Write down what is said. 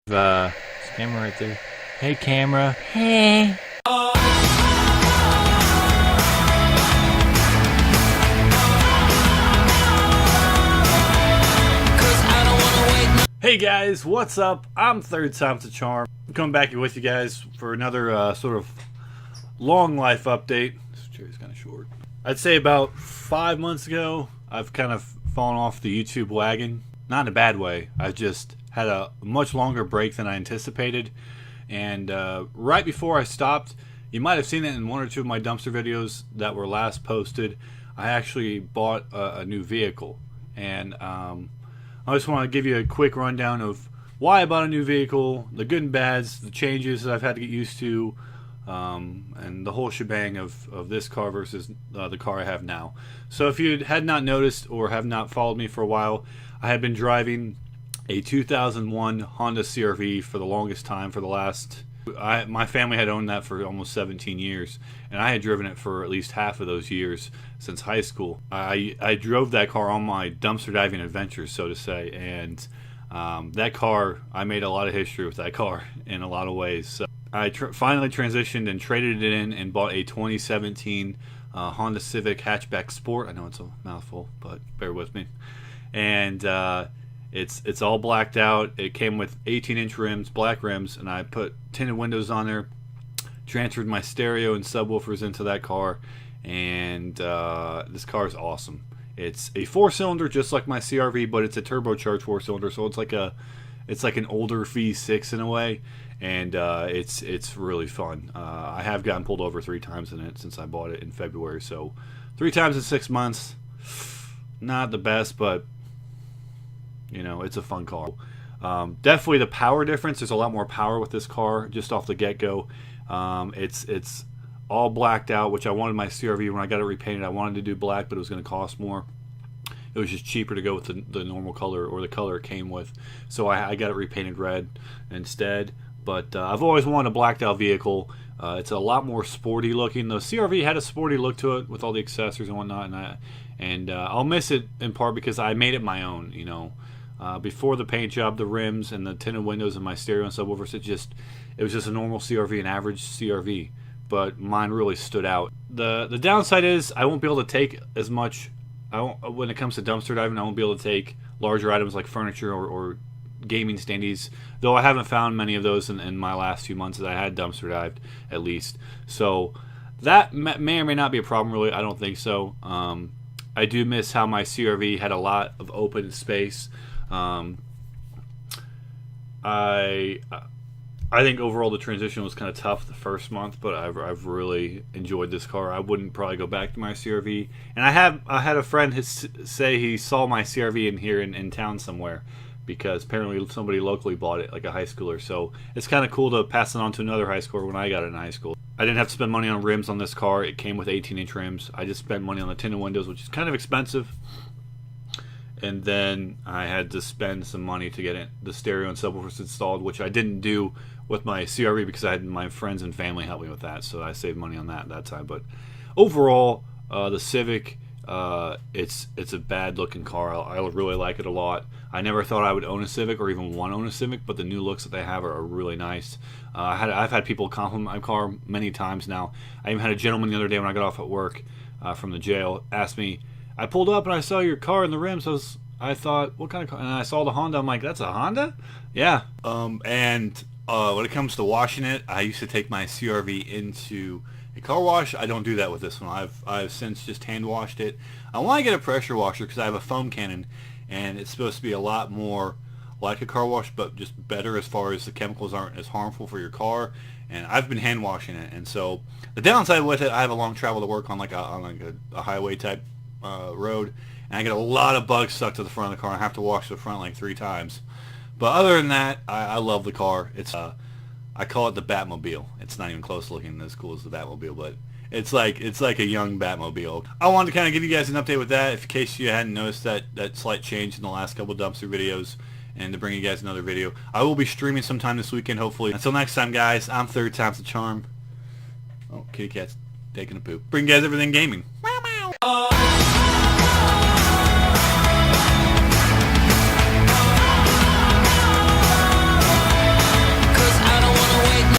This camera right there. Hey, camera. Hey. Hey guys, what's up? I'm Third Time's the Charm. I'm coming back with you guys for another sort of long life update. This chair's kind of short. I'd say about 5 months ago, I've kind of fallen off the YouTube wagon. Not in a bad way. I've just had a much longer break than I anticipated. And right before I stopped, you might have seen it in one or two of my dumpster videos that were last posted. I actually bought a new vehicle. And I just want to give you a quick rundown of why I bought a new vehicle, the good and bads, the changes that I've had to get used to, and the whole shebang of this car versus the car I have now. So if you had not noticed or have not followed me for a while, I had been driving a 2001 Honda CR-V for the longest time. For the last, my family had owned that for almost 17 years, and I had driven it for at least half of those years since high school. I drove that car on my dumpster diving adventures, so to say, and that car, I made a lot of history with that car in a lot of ways. So I finally transitioned and traded it in and bought a 2017 Honda Civic Hatchback Sport. I know it's a mouthful, but bear with me. And it's all blacked out. It came with 18-inch rims, black rims, and I put tinted windows on there, transferred my stereo and subwoofers into that car, and this car is awesome. It's a 4-cylinder just like my CR-V, but it's a turbocharged 4-cylinder, so it's like an older V6 in a way, and it's really fun. I have gotten pulled over 3 times in it since I bought it in February, so 3 times in 6 months. Not the best, but you know, it's a fun car. Definitely the power difference. There's a lot more power with this car just off the get-go. It's all blacked out, which I wanted my CR-V when I got it repainted. I wanted to do black, but it was going to cost more. It was just cheaper to go with the normal color, or the color it came with. So I got it repainted red instead. But I've always wanted a blacked out vehicle. It's a lot more sporty looking. The CR-V had a sporty look to it with all the accessories and whatnot, and I'll miss it in part because I made it my own. You know, before the paint job, the rims and the tinted windows and my stereo and subwoofers, it was just a normal CR-V, an average CR-V. But mine really stood out. The downside is I won't be able to take as much. When it comes to dumpster diving, I won't be able to take larger items like furniture or gaming standees, though I haven't found many of those in my last few months that I had dumpster dived, at least. So that may or may not be a problem, really. I don't think so. I do miss how my CR-V had a lot of open space. I think overall the transition was kind of tough the first month, but I've really enjoyed this car. I wouldn't probably go back to my CR-V. And I had a friend say he saw my CR-V in town somewhere, because apparently somebody locally bought it, like a high schooler. So it's kind of cool to pass it on to another high schooler when I got it in high school. I didn't have to spend money on rims on this car. It came with 18-inch rims. I just spent money on the tinted windows, which is kind of expensive. And then I had to spend some money to get the stereo and subwoofers installed, which I didn't do with my CR-V because I had my friends and family help me with that, so I saved money on that time. But overall, the Civic, it's a bad looking car. I really like it a lot. I never thought I would own a Civic or even want to own a Civic, but the new looks that they have are really nice. I've had people compliment my car many times now. I even had a gentleman the other day when I got off at work from the jail ask me, I pulled up and I saw your car in the rims. I thought, what kind of car? And I saw the Honda. I'm like, that's a Honda? Yeah. When it comes to washing it, I used to take my CR-V into a car wash. I don't do that with this one. I've since just hand washed it. I want to get a pressure washer because I have a foam cannon, and it's supposed to be a lot more like a car wash, but just better as far as the chemicals aren't as harmful for your car. And I've been hand washing it, and so the downside with it, I have a long travel to work on a highway type road, and I get a lot of bugs stuck to the front of the car. I have to wash the front like 3 times. But other than that, I love the car. It's I call it the Batmobile. It's not even close to looking as cool as the Batmobile, but it's like a young Batmobile. I wanted to kind of give you guys an update with that, in case you hadn't noticed that slight change in the last couple dumpster videos, and to bring you guys another video. I will be streaming sometime this weekend, hopefully. Until next time, guys, I'm Third Time's the Charm. Oh, kitty cat's taking a poop. Bring you guys everything gaming. Meow, meow.